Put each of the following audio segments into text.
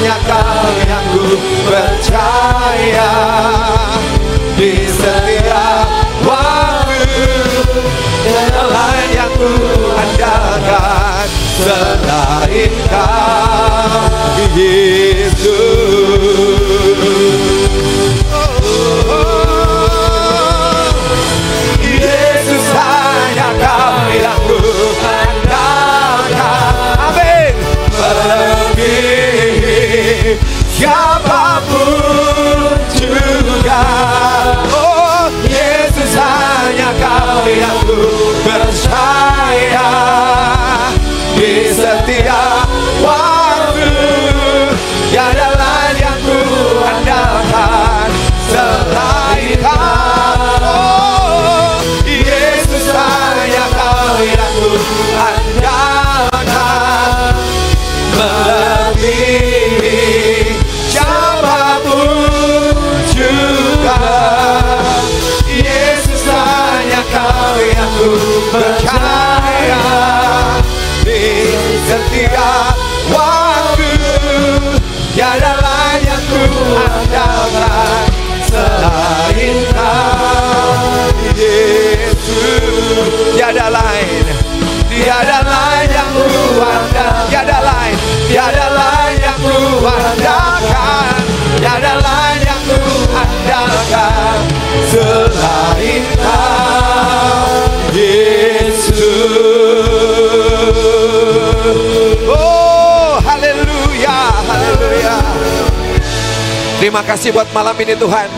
hanya Kau yang ku percaya. Di setiap waktu tiada lain yang ku andalkan selain Kau, Yesus. Yesus, hanya Kau yang ku andalkan. Amin. Melebihi siapapun juga. Oh Yesus, hanya Kau yang ku percaya. Di setiap waktu tiada lain yang ku andalkan selain Kau. Oh Yesus, hanya Kau yang ku andalkan. Melebihi siapapun juga. Yesus, hanya Kau yang ku percaya. Di setiap waktu tiada lain yang ku andalkan selain Kau, Yesus. Tiada lain yang ku andalkan. Tiada lain yang ku andalkan. Tiada lain yang ku andalkan selain Kau, Yesus. Oh, haleluya, haleluya. Terima kasih buat malam ini Tuhan.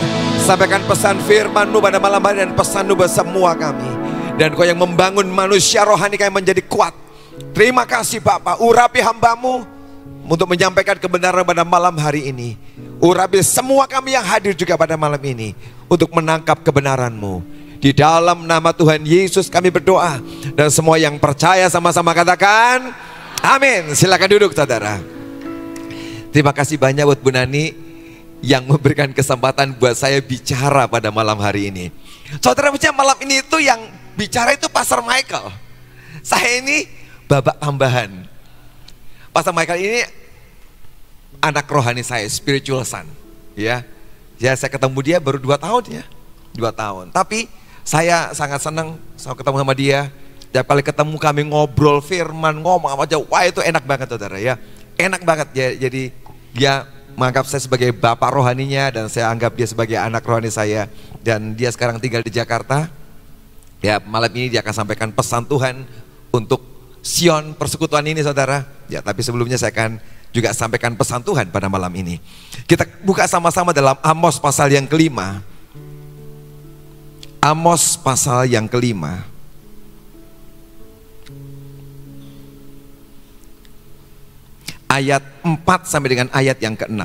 Sampaikan pesan firman-Mu pada malam hari dan pesan-Mu buat semua kami. Dan Kau yang membangun manusia rohani kami menjadi kuat. Terima kasih Bapa, urapi hamba-Mu untuk menyampaikan kebenaran pada malam hari ini. Urapi semua kami yang hadir juga pada malam ini untuk menangkap kebenaran-Mu. Di dalam nama Tuhan Yesus kami berdoa. Dan semua yang percaya sama-sama katakan amin. Silakan duduk saudara. Terima kasih banyak buat Bu Nani yang memberikan kesempatan buat saya bicara pada malam hari ini. Saudara, malam ini itu yang bicara itu Pastor Michael. Saya ini babak tambahan. Pastor Michael ini anak rohani saya, spiritual son. Ya, saya ketemu dia baru 2 tahun ya. 2 tahun. Tapi saya sangat senang saya ketemu sama dia. Tiap kali ketemu kami ngobrol firman, ngomong apa aja. Wah, itu enak banget saudara ya. Enak banget ya. Jadi dia menganggap saya sebagai bapak rohaninya dan saya anggap dia sebagai anak rohani saya. Dan dia sekarang tinggal di Jakarta. Ya, malam ini dia akan sampaikan pesan Tuhan untuk Sion persekutuan ini saudara. Ya, tapi sebelumnya saya akan juga sampaikan pesan Tuhan pada malam ini. Kita buka sama-sama dalam Amos pasal yang kelima. Amos pasal yang kelima. Ayat 4 sampai dengan ayat yang ke-6.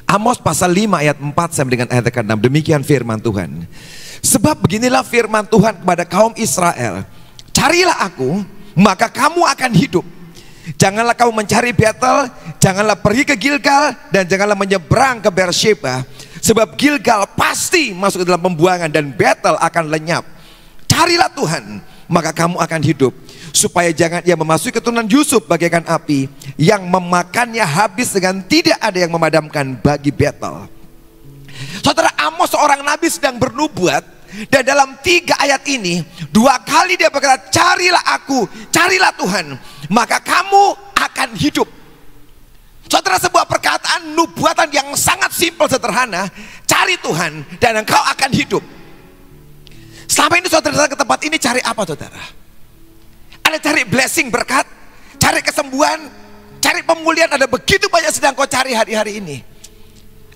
Amos pasal 5 ayat 4 sampai dengan ayat ke-6. Demikian firman Tuhan. Sebab beginilah firman Tuhan kepada kaum Israel. Carilah aku, maka kamu akan hidup. Janganlah kamu mencari Betel, janganlah pergi ke Gilgal, dan janganlah menyeberang ke Beersheba. Sebab Gilgal pasti masuk ke dalam pembuangan dan Betel akan lenyap. Carilah Tuhan, maka kamu akan hidup. Supaya jangan ia memasuki keturunan Yusuf bagaikan api yang memakannya habis dengan tidak ada yang memadamkan bagi Betel. Saudara, Amos seorang nabi sedang bernubuat. Dan dalam 3 ayat ini 2 kali dia berkata, carilah aku, carilah Tuhan, maka kamu akan hidup. Saudara, sebuah perkataan nubuatan yang sangat simpel sederhana. Cari Tuhan dan engkau akan hidup. Selama ini saudara datang ke tempat ini cari apa saudara? Ada cari blessing, berkat, cari kesembuhan, cari pemulihan. Ada begitu banyak sedang kau cari hari-hari ini.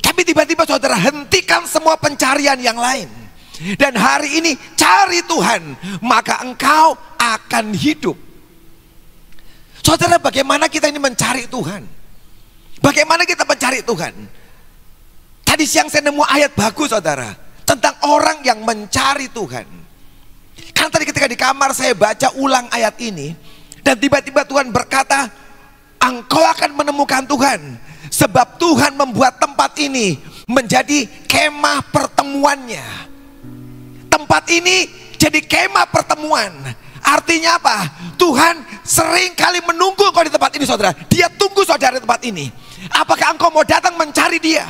Tapi tiba-tiba saudara hentikan semua pencarian yang lain. Dan hari ini cari Tuhan, maka engkau akan hidup. Saudara, bagaimana kita ini mencari Tuhan? Bagaimana kita mencari Tuhan? Tadi siang saya nemu ayat bagus saudara, tentang orang yang mencari Tuhan. Karena tadi ketika di kamar saya baca ulang ayat ini, dan tiba-tiba Tuhan berkata, engkau akan menemukan Tuhan, sebab Tuhan membuat tempat ini menjadi kemah pertemuannya. Tempat ini jadi kemah pertemuan. Artinya apa? Tuhan sering kali menunggu engkau di tempat ini saudara. Dia tunggu saudara di tempat ini. Apakah engkau mau datang mencari dia?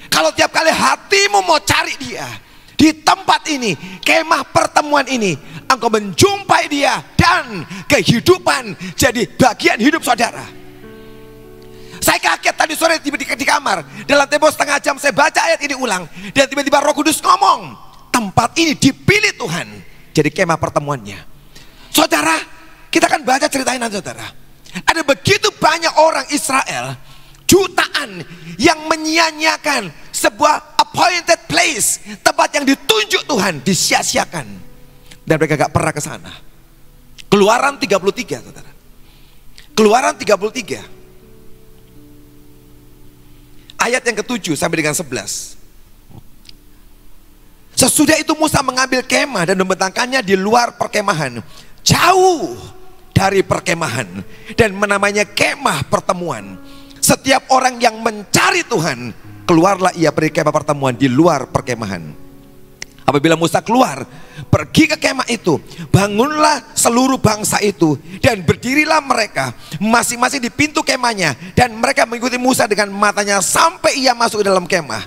Kalau tiap kali hatimu mau cari dia, di tempat ini, kemah pertemuan ini, engkau menjumpai dia dan kehidupan jadi bagian hidup saudara. Saya kaget tadi sore di kamar, dalam tempo setengah jam saya baca ayat ini ulang, dan tiba-tiba Roh Kudus ngomong, tempat ini dipilih Tuhan jadi kemah pertemuannya. Saudara, kita akan baca ceritanya saudara. Ada begitu banyak orang Israel, jutaan, yang menyia-nyiakan sebuah appointed place, tempat yang ditunjuk Tuhan, disia-siakan, dan mereka gak pernah ke sana. Keluaran 33 saudara. Keluaran 33 ayat yang ke-7 sampai dengan 11. Sesudah itu Musa mengambil kemah dan membentangkannya di luar perkemahan, jauh dari perkemahan, dan menamanya kemah pertemuan. Setiap orang yang mencari Tuhan, keluarlah ia pergi kemah pertemuan di luar perkemahan. Apabila Musa keluar pergi ke kemah itu, bangunlah seluruh bangsa itu, dan berdirilah mereka masing-masing di pintu kemahnya, dan mereka mengikuti Musa dengan matanya sampai ia masuk ke dalam kemah.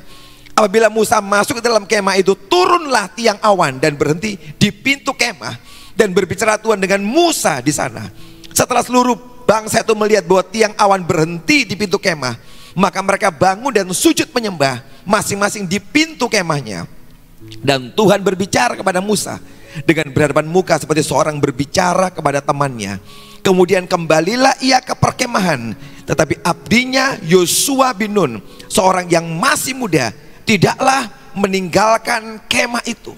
Apabila Musa masuk ke dalam kemah itu, turunlah tiang awan dan berhenti di pintu kemah, dan berbicara Tuhan dengan Musa di sana. Setelah seluruh bangsa itu melihat bahwa tiang awan berhenti di pintu kemah, maka mereka bangun dan sujud menyembah masing-masing di pintu kemahnya. Dan Tuhan berbicara kepada Musa dengan berhadapan muka seperti seorang berbicara kepada temannya. Kemudian kembalilah ia ke perkemahan, tetapi abdinya Yosua bin Nun, seorang yang masih muda, tidaklah meninggalkan kemah itu.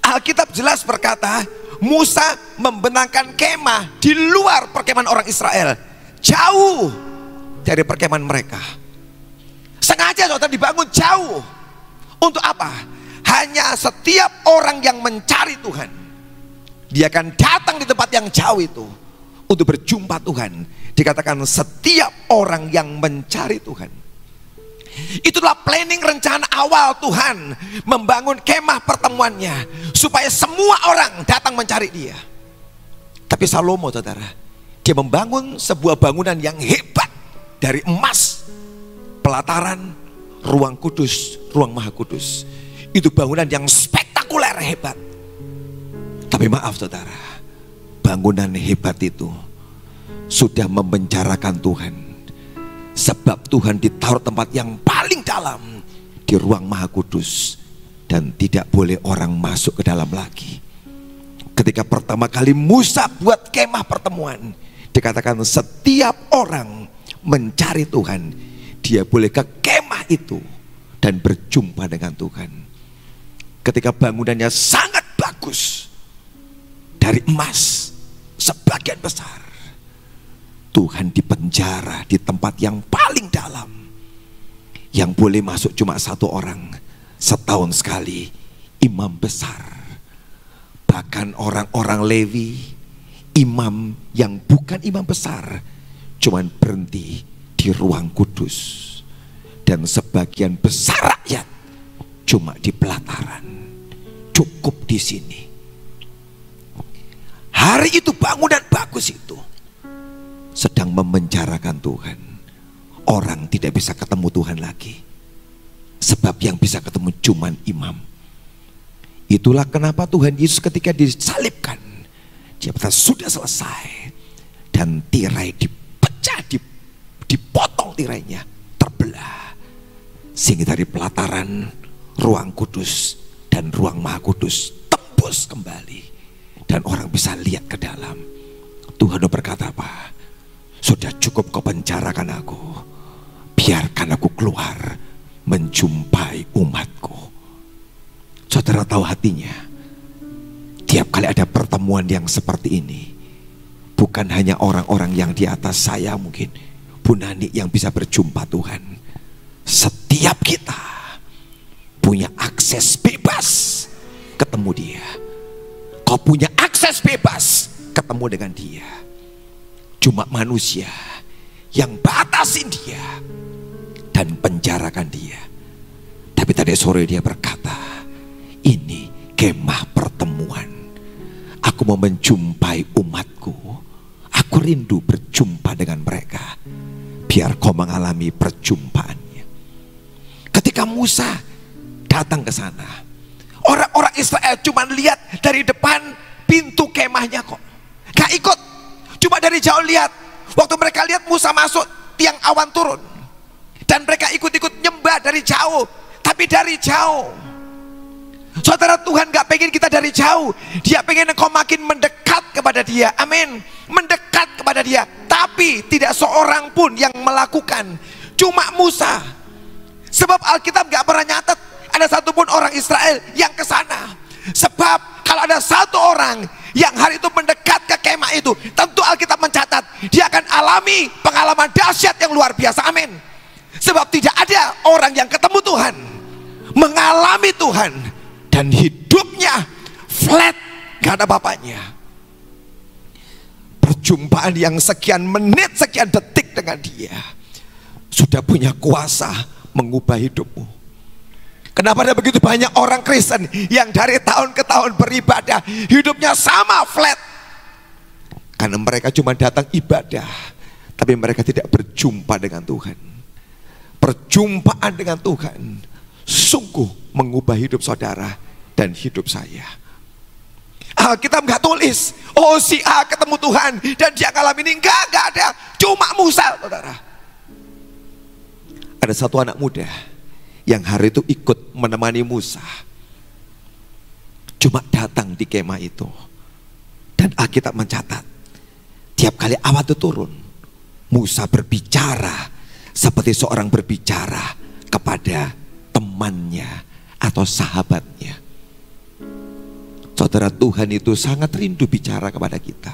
Alkitab jelas berkata, Musa membentangkan kemah di luar perkemahan orang Israel, jauh dari perkemahan mereka. Sengaja saudara dibangun jauh. Untuk apa? Hanya setiap orang yang mencari Tuhan, dia akan datang di tempat yang jauh itu untuk berjumpa Tuhan. Dikatakan setiap orang yang mencari Tuhan. Itulah planning rencana awal Tuhan membangun kemah pertemuannya, supaya semua orang datang mencari dia. Tapi Salomo saudara, dia membangun sebuah bangunan yang hebat dari emas, pelataran, ruang kudus, ruang maha kudus. Itu bangunan yang spektakuler, hebat. Tapi maaf saudara, bangunan hebat itu sudah membenjarakan Tuhan. Sebab Tuhan ditaruh tempat yang paling dalam, di ruang maha kudus, dan tidak boleh orang masuk ke dalam lagi. Ketika pertama kali Musa buat kemah pertemuan, dikatakan setiap orang mencari Tuhan, dia boleh ke kemah itu dan berjumpa dengan Tuhan. Ketika bangunannya sangat bagus, dari emas sebagian besar, Tuhan dipenjara di tempat yang paling dalam, yang boleh masuk cuma satu orang, setahun sekali, imam besar. Bahkan orang-orang Lewi, imam yang bukan imam besar, cuman berhenti di ruang kudus. Dan sebagian besar rakyat cuma di pelataran, cukup di sini. Hari itu bangunan bagus itu sedang memenjarakan Tuhan. Orang tidak bisa ketemu Tuhan lagi, sebab yang bisa ketemu cuman imam. Itulah kenapa Tuhan Yesus ketika disalibkan, dia berkata sudah selesai, dan tirai dipecah, dipotong tirainya, terbelah, sehingga dari pelataran, ruang kudus dan ruang maha kudus tembus kembali, dan orang bisa lihat ke dalam. Tuhan berkata apa? Sudah cukup kau penjarakan aku, biarkan aku keluar menjumpai umatku. Saudara tahu hatinya, tiap kali ada pertemuan yang seperti ini, bukan hanya orang-orang yang di atas saya mungkin, Bu Nani yang bisa berjumpa Tuhan. Setiap kita punya akses bebas ketemu dia. Kau punya akses bebas ketemu dengan dia. Cuma manusia yang batasin dia dan penjarakan dia. Tapi tadi sore dia berkata, ini kemah pertemuan. Aku mau menjumpai umatku. Aku Aku rindu berjumpa dengan mereka. Biar kau mengalami perjumpaannya. Ketika Musa datang ke sana, orang-orang Israel cuma lihat dari depan pintu kemahnya kok. Gak ikut, cuma dari jauh lihat. Waktu mereka lihat Musa masuk, tiang awan turun. Dan mereka ikut-ikut nyembah dari jauh. Tapi dari jauh. Saudara, Tuhan gak pengen kita dari jauh. Dia pengen engkau makin mendekat kepada dia. Amin. Mendekat kepada dia. Tapi tidak seorang pun yang melakukan. Cuma Musa. Sebab Alkitab gak pernah nyatet ada satupun orang Israel yang ke sana. Sebab kalau ada satu orang yang hari itu mendekat ke kemah itu, tentu Alkitab mencatat dia akan alami pengalaman dahsyat yang luar biasa. Amin. Sebab tidak ada orang yang ketemu Tuhan, mengalami Tuhan, dan hidupnya flat, gak ada bapaknya. Perjumpaan yang sekian menit, sekian detik dengan dia sudah punya kuasa mengubah hidupmu. Kenapa ada begitu banyak orang Kristen yang dari tahun ke tahun beribadah hidupnya sama flat? Karena mereka cuma datang ibadah, tapi mereka tidak berjumpa dengan Tuhan. Perjumpaan dengan Tuhan sungguh mengubah hidup saudara dan hidup saya. Alkitab nggak tulis, oh si A ketemu Tuhan dan dia ngalamin ini. Nggak ada. Cuma Musa, saudara. Ada satu anak muda yang hari itu ikut menemani Musa, cuma datang di kemah itu. Dan Alkitab mencatat, tiap kali awan itu turun, Musa berbicara seperti seorang berbicara kepada temannya atau sahabatnya. Saudara, Tuhan itu sangat rindu bicara kepada kita.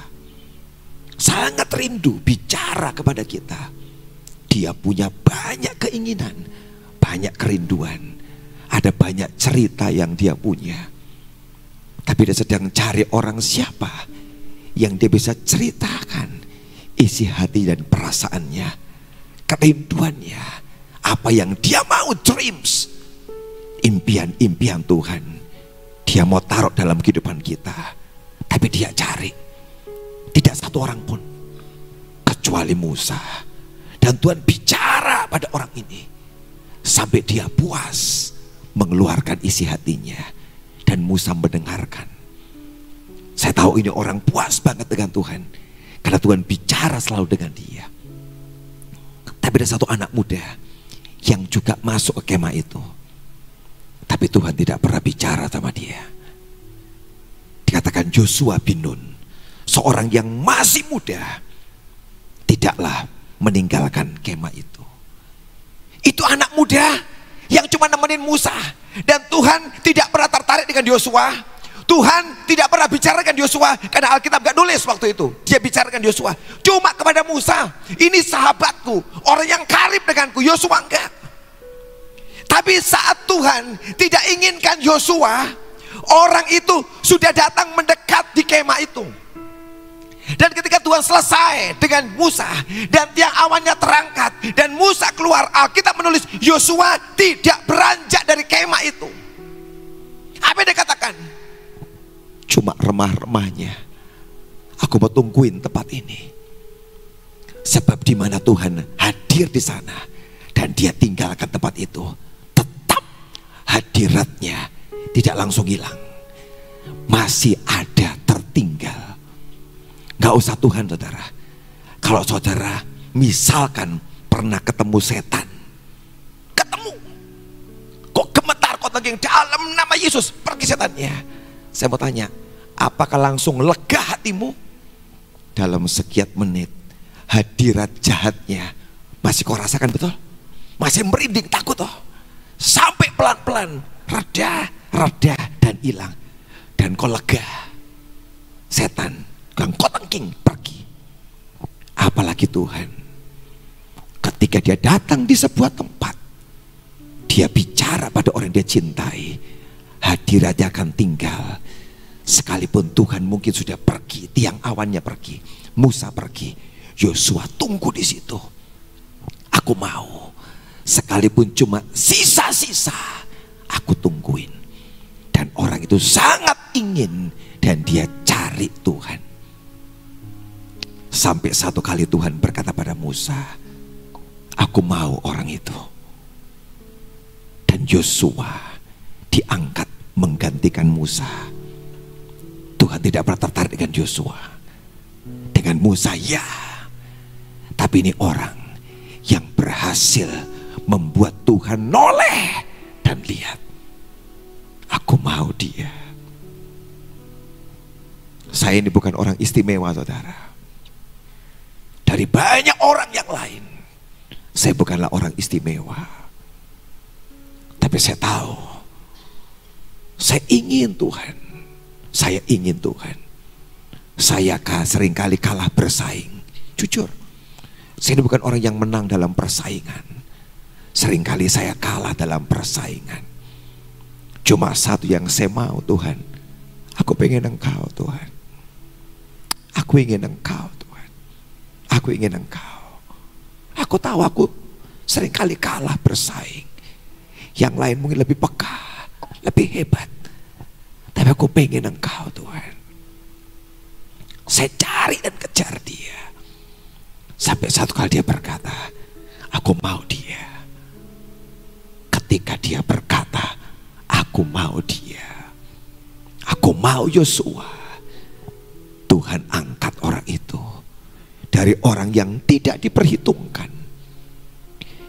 Sangat rindu bicara kepada kita. Dia punya banyak keinginan, banyak kerinduan, ada banyak cerita yang dia punya. Tapi dia sedang cari orang siapa yang dia bisa ceritakan isi hati dan perasaannya, kerinduannya, apa yang dia mau, dreams, impian-impian Tuhan. Dia mau taruh dalam kehidupan kita. Tapi dia cari, tidak satu orang pun kecuali Musa. Dan Tuhan bicara pada orang ini sampai dia puas mengeluarkan isi hatinya. Dan Musa mendengarkan. Saya tahu ini orang puas banget dengan Tuhan, karena Tuhan bicara selalu dengan dia. Tapi ada satu anak muda yang juga masuk ke kemah itu, tapi Tuhan tidak pernah bicara sama dia. Dikatakan Joshua bin Nun, seorang yang masih muda, tidaklah meninggalkan kemah itu. Itu anak muda yang cuma nemenin Musa. Dan Tuhan tidak pernah tertarik dengan Yosua. Tuhan tidak pernah bicara dengan Yosua, karena Alkitab gak nulis waktu itu. Dia bicara dengan Yosua cuma kepada Musa. Ini sahabatku, orang yang karib denganku. Yosua enggak. Tapi saat Tuhan tidak inginkan Yosua, orang itu sudah datang mendekat di kemah itu. Dan ketika Tuhan selesai dengan Musa dan tiang awannya terangkat dan Musa keluar, Alkitab menulis Yosua tidak beranjak dari kemah itu. Apa yang dia katakan? Cuma remah-remahnya, aku mau tungguin tempat ini. Sebab di mana Tuhan hadir di sana dan dia tinggalkan tempat itu, tetap hadiratnya tidak langsung hilang, masih ada tertinggal. Gak usah Tuhan, saudara. Kalau saudara misalkan pernah ketemu setan, ketemu, kok gemetar, kok yang dalam nama Yesus, pergi setannya. Saya mau tanya, apakah langsung lega hatimu? Dalam sekian menit hadirat jahatnya masih kau rasakan, betul? Masih merinding, takut toh? Sampai pelan-pelan reda dan hilang, dan kau lega. Setan gang kotengking pergi. Apalagi Tuhan, ketika dia datang di sebuah tempat, dia bicara pada orang dia cintai, hadiratnya akan tinggal. Sekalipun Tuhan mungkin sudah pergi, tiang awannya pergi, Musa pergi, Yosua tunggu di situ. Aku mau, sekalipun cuma sisa-sisa, aku tungguin. Dan orang itu sangat ingin, dan dia cari Tuhan. Sampai satu kali Tuhan berkata pada Musa, aku mau orang itu. Dan Yosua diangkat menggantikan Musa. Tuhan tidak pernah tertarik dengan Yosua. Dengan Musa ya, tapi ini orang yang berhasil membuat Tuhan noleh dan lihat, aku mau dia. Saya ini bukan orang istimewa, saudara. Dari banyak orang yang lain, saya bukanlah orang istimewa. Tapi saya tahu, saya ingin Tuhan. Saya ingin Tuhan. Saya seringkali kalah bersaing. Jujur, saya ini bukan orang yang menang dalam persaingan. Seringkali saya kalah dalam persaingan. Cuma satu yang saya mau, Tuhan, aku pengen Engkau, Tuhan. Aku ingin Engkau, Tuhan. Aku ingin Engkau. Aku tahu aku seringkali kalah bersaing. Yang lain mungkin lebih peka, lebih hebat. Tapi aku pengen Engkau, Tuhan. Saya cari dan kejar dia. Sampai satu kali dia berkata, aku mau dia. Ketika dia berkata, aku mau dia, aku mau Yosua, Tuhan angkat orang itu. Dari orang yang tidak diperhitungkan,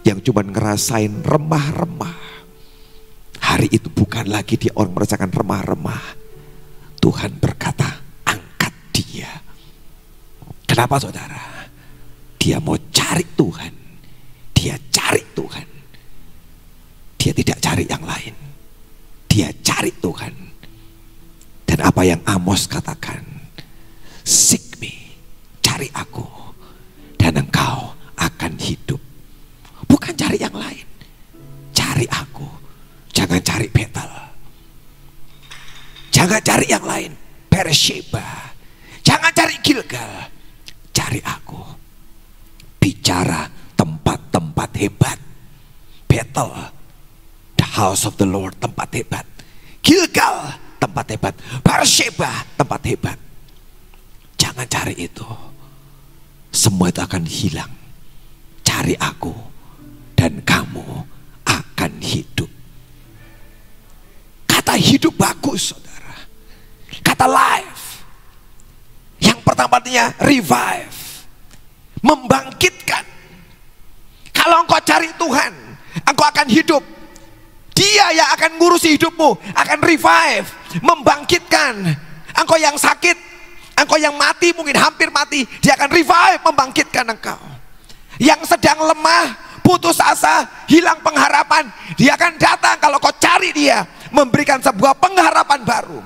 yang cuma ngerasain remah-remah. Hari itu bukan lagi dia orang merasakan remah-remah. Tuhan berkata, angkat dia. Kenapa, saudara? Dia mau cari Tuhan. Dia cari Tuhan. Dia tidak cari yang lain. Dia cari Tuhan. Dan apa yang Amos katakan, seek me, cari aku, dan engkau akan hidup. Bukan cari yang lain, cari aku. Jangan cari Betel, jangan cari yang lain, Beersheba, jangan cari Gilgal, cari aku. Bicara tempat-tempat hebat. Betel, the house of the Lord, tempat hebat. Gilgal, tempat hebat. Beersheba, tempat hebat. Jangan cari itu. Semua itu akan hilang. Cari aku, dan kamu akan hidup. Kata hidup bagus, saudara. Kata life, yang pertama artinya revive, membangkitkan. Kalau engkau cari Tuhan, engkau akan hidup. Dia yang akan ngurusi hidupmu, akan revive, membangkitkan. Engkau yang sakit, engkau yang mati, mungkin hampir mati, dia akan revive, membangkitkan engkau. Yang sedang lemah, putus asa, hilang pengharapan, dia akan datang kalau kau cari dia, memberikan sebuah pengharapan baru.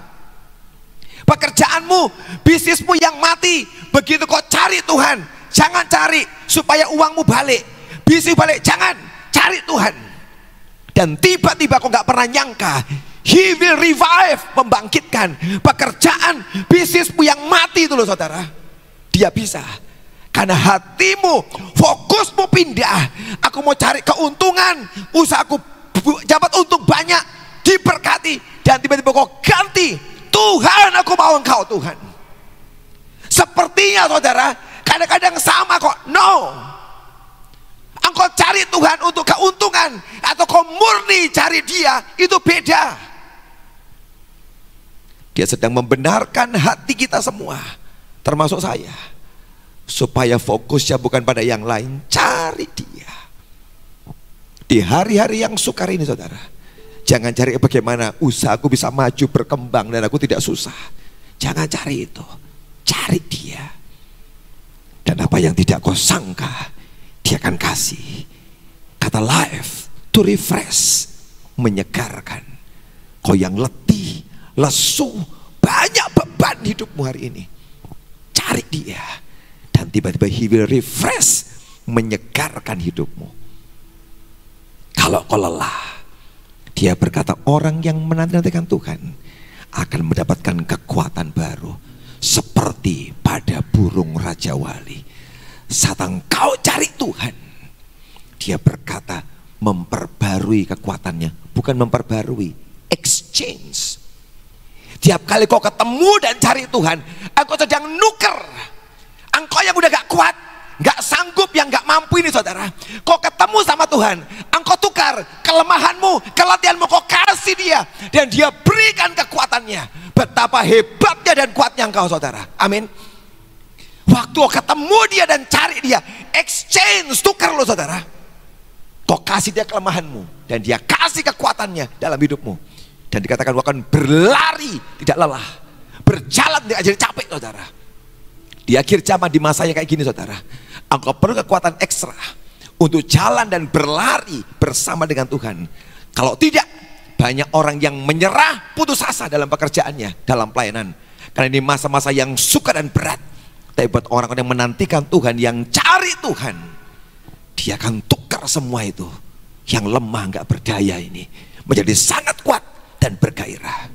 Pekerjaanmu, bisnismu yang mati, begitu kau cari Tuhan, jangan cari supaya uangmu balik, bisnis balik, jangan, cari Tuhan. Dan tiba-tiba kau gak pernah nyangka, He will revive, membangkitkan pekerjaan, bisnismu yang mati itu loh, saudara. Dia bisa. Karena hatimu, fokusmu pindah. Aku mau cari keuntungan, usahaku dapat untung banyak, diberkati, dan tiba-tiba kau ganti, Tuhan, aku mau Engkau, Tuhan. Sepertinya, saudara, kadang-kadang sama kok. No, engkau cari Tuhan untuk keuntungan, atau kau murni cari dia, itu beda. Dia sedang membenarkan hati kita semua, termasuk saya, supaya fokusnya bukan pada yang lain, cari dia. Di hari-hari yang sukar ini, saudara, jangan cari bagaimana usahaku bisa maju, berkembang, dan aku tidak susah. Jangan cari itu, cari dia. Dan apa yang tidak kau sangka, dia akan kasih. Kata life, to refresh, menyegarkan. Kau yang letih, lesu, banyak beban hidupmu hari ini, cari dia. Dan tiba-tiba He will refresh, menyegarkan hidupmu. Kalau kau lelah, dia berkata orang yang menanti-nantikan Tuhan akan mendapatkan kekuatan baru, seperti pada burung Raja Wali. Saat engkau cari Tuhan, dia berkata memperbarui kekuatannya, bukan memperbarui, exchange. Tiap kali kau ketemu dan cari Tuhan, engkau sedang nuker. Engkau yang udah gak kuat, gak sanggup, yang gak mampu ini saudara, kau ketemu sama Tuhan, engkau tukar kelemahanmu, keletihanmu, kau kasih dia, dan dia berikan kekuatannya. Betapa hebatnya dan kuatnya engkau saudara. Amin. Waktu kau ketemu dia dan cari dia, exchange, tukar lo saudara. Kau kasih dia kelemahanmu dan dia kasih kekuatannya dalam hidupmu. Dan dikatakan kau akan berlari tidak lelah, berjalan tidak jadi capek saudara. Di akhir zaman, di masanya kayak gini saudara, engkau perlu kekuatan ekstra untuk jalan dan berlari bersama dengan Tuhan. Kalau tidak, banyak orang yang menyerah, putus asa dalam pekerjaannya, dalam pelayanan. Karena ini masa-masa yang sukar dan berat. Tapi buat orang-orang yang menantikan Tuhan, yang cari Tuhan, dia akan tukar semua itu. Yang lemah, nggak berdaya ini menjadi sangat kuat dan bergairah.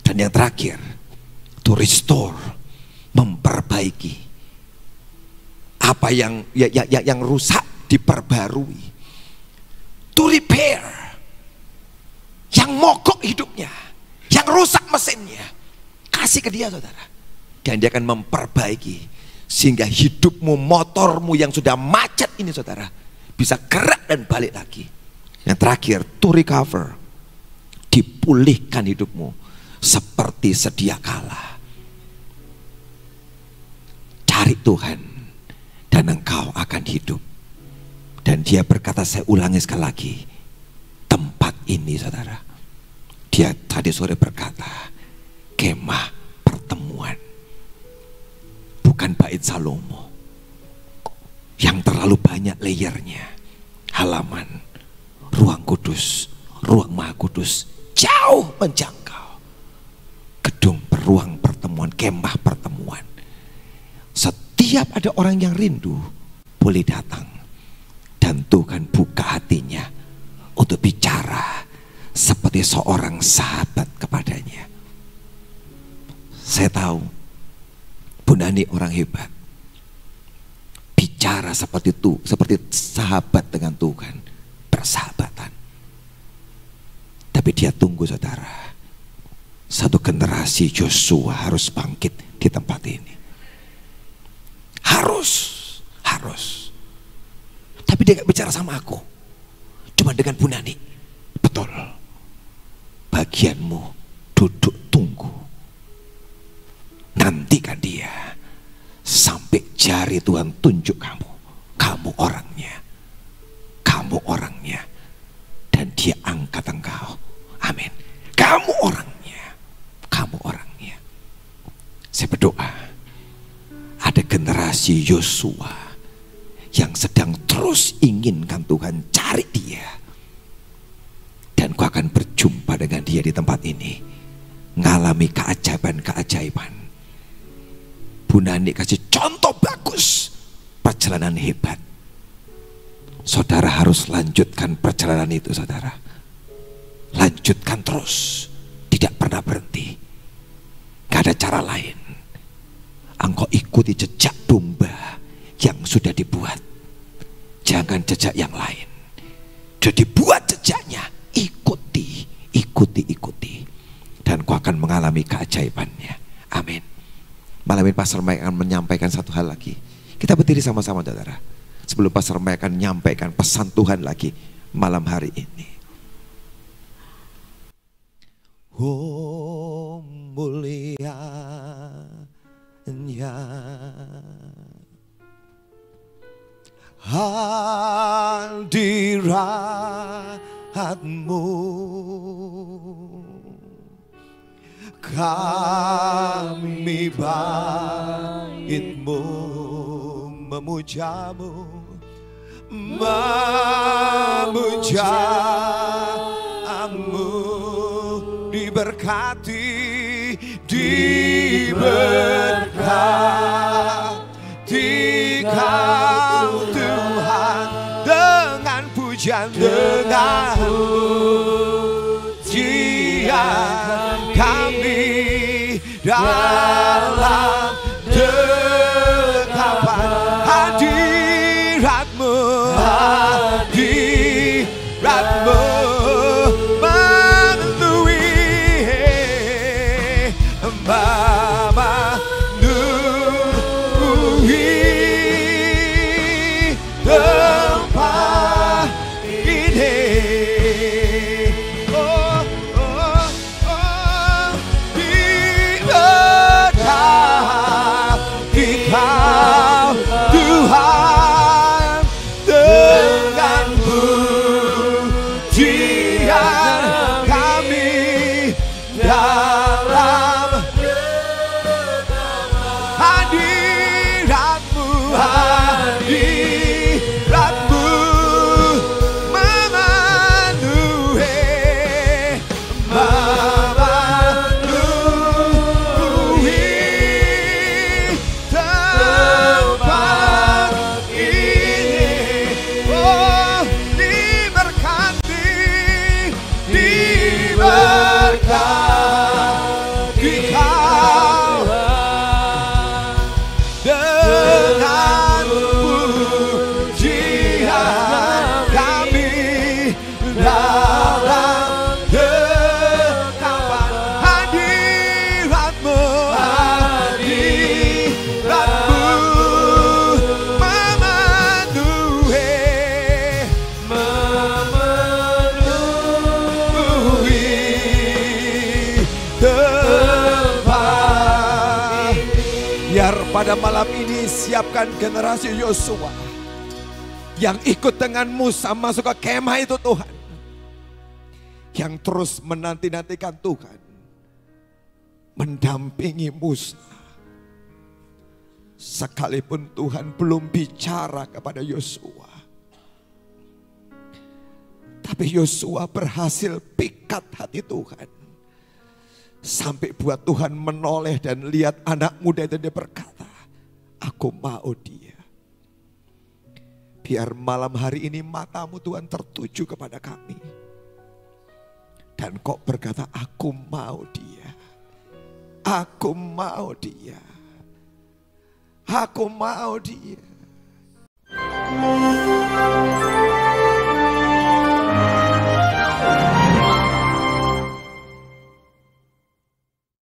Dan yang terakhir, to restore, memperbaiki apa yang rusak, diperbarui. To repair, yang mogok hidupnya, yang rusak mesinnya, kasih ke dia saudara, dan dia akan memperbaiki sehingga hidupmu, motormu yang sudah macet ini saudara, bisa gerak dan balik lagi. Yang terakhir, to recover, dipulihkan hidupmu seperti sedia kala. Cari Tuhan dan engkau akan hidup. Dan dia berkata, saya ulangi sekali lagi, tempat ini saudara, dia tadi sore berkata kemah pertemuan, bukan bait Salomo yang terlalu banyak layernya, halaman, ruang kudus, ruang maha kudus, jauh menjangkau, gedung ruang pertemuan, kemah pertemuan. Setiap ada orang yang rindu boleh datang, dan Tuhan buka hatinya untuk bicara seperti seorang sahabat kepadanya. Saya tahu Bu Nani orang hebat, bicara seperti itu, seperti sahabat dengan Tuhan, persahabatan. Tapi dia tunggu saudara, satu generasi Joshua harus bangkit di tempat ini. Harus. Tapi dia gak bicara sama aku, cuma dengan Bu Nani. Betul, bagianmu duduk tunggu, nantikan dia sampai jari Tuhan tunjuk kamu orangnya, dan dia angkat engkau. Amin. Kamu orangnya. Saya berdoa ada generasi Yosua yang sedang terus inginkan Tuhan, cari dia, dan kau akan berjumpa dengan dia di tempat ini, ngalami keajaiban-keajaiban. Bu Nani kasih contoh bagus, perjalanan hebat. Saudara harus lanjutkan perjalanan itu saudara, lanjutkan terus, tidak pernah berhenti. Gak ada cara lain. Engkau ikuti jejak domba yang sudah dibuat, jangan jejak yang lain. Jadi buat jejaknya, ikuti, dan kau akan mengalami keajaibannya. Amin. Malam ini Pastor Mike akan menyampaikan satu hal lagi. Kita berdiri sama-sama saudara, sebelum Pastor Mike akan menyampaikan pesan Tuhan lagi malam hari ini. Oh mulia hadiratmu, kami baitmu, memujamu, diberkati, kau Tuhan, dengan pujian, dengan pujian kami dalam dekapan hadiratmu, memenuhi Pada malam ini siapkan generasi Yosua yang ikut dengan Musa masuk ke kemah itu Tuhan. Yang terus menanti-nantikan Tuhan. Mendampingi Musa. Sekalipun Tuhan belum bicara kepada Yosua. Tapi Yosua berhasil pikat hati Tuhan. Sampai buat Tuhan menoleh dan lihat anak muda itu, dia berkata, aku mau dia. Biar malam hari ini matamu Tuhan tertuju kepada kami. Dan kok berkata, aku mau dia. Aku mau dia. Aku mau dia.